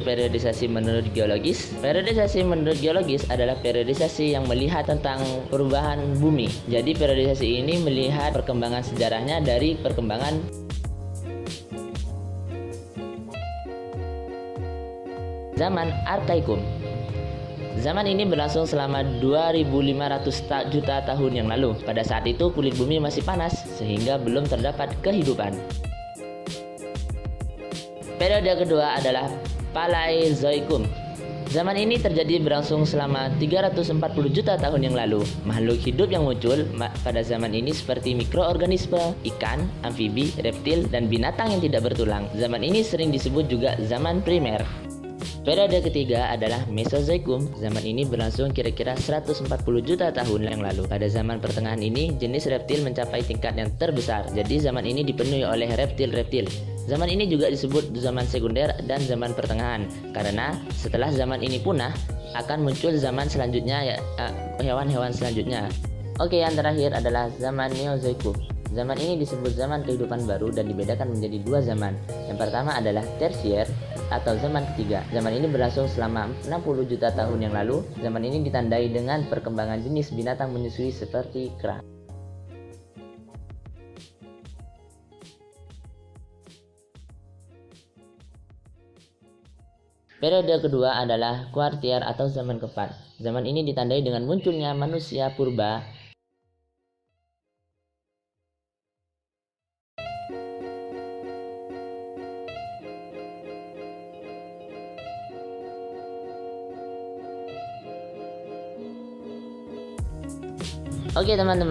Periodisasi menurut geologis. Periodisasi menurut geologis adalah periodisasi yang melihat tentang perubahan bumi. Jadi periodisasi ini melihat perkembangan sejarahnya dari perkembangan zaman Arkaikum. Zaman ini berlangsung selama 2500 juta tahun yang lalu. Pada saat itu kulit bumi masih panas sehingga belum terdapat kehidupan. Periode kedua adalah Paleozoikum. Zaman ini terjadi berlangsung selama 340 juta tahun yang lalu. Makhluk hidup yang muncul pada zaman ini seperti mikroorganisme, ikan, amfibi, reptil, dan binatang yang tidak bertulang. Zaman ini sering disebut juga zaman primer. Periode ketiga adalah Mesozoikum. Zaman ini berlangsung kira-kira 140 juta tahun yang lalu. Pada zaman pertengahan ini, jenis reptil mencapai tingkat yang terbesar. Jadi zaman ini dipenuhi oleh reptil-reptil. Zaman ini juga disebut zaman sekunder dan zaman pertengahan, karena setelah zaman ini punah, akan muncul zaman selanjutnya, hewan-hewan selanjutnya. Oke, yang terakhir adalah zaman Neozoikum. Zaman ini disebut zaman kehidupan baru dan dibedakan menjadi dua zaman. Yang pertama adalah Tersier atau zaman ketiga. Zaman ini berlangsung selama 60 juta tahun yang lalu. Zaman ini ditandai dengan perkembangan jenis binatang menyusui seperti kera. Periode kedua adalah Kuartier atau zaman keempat. Zaman ini ditandai dengan munculnya manusia purba. Oke teman-teman.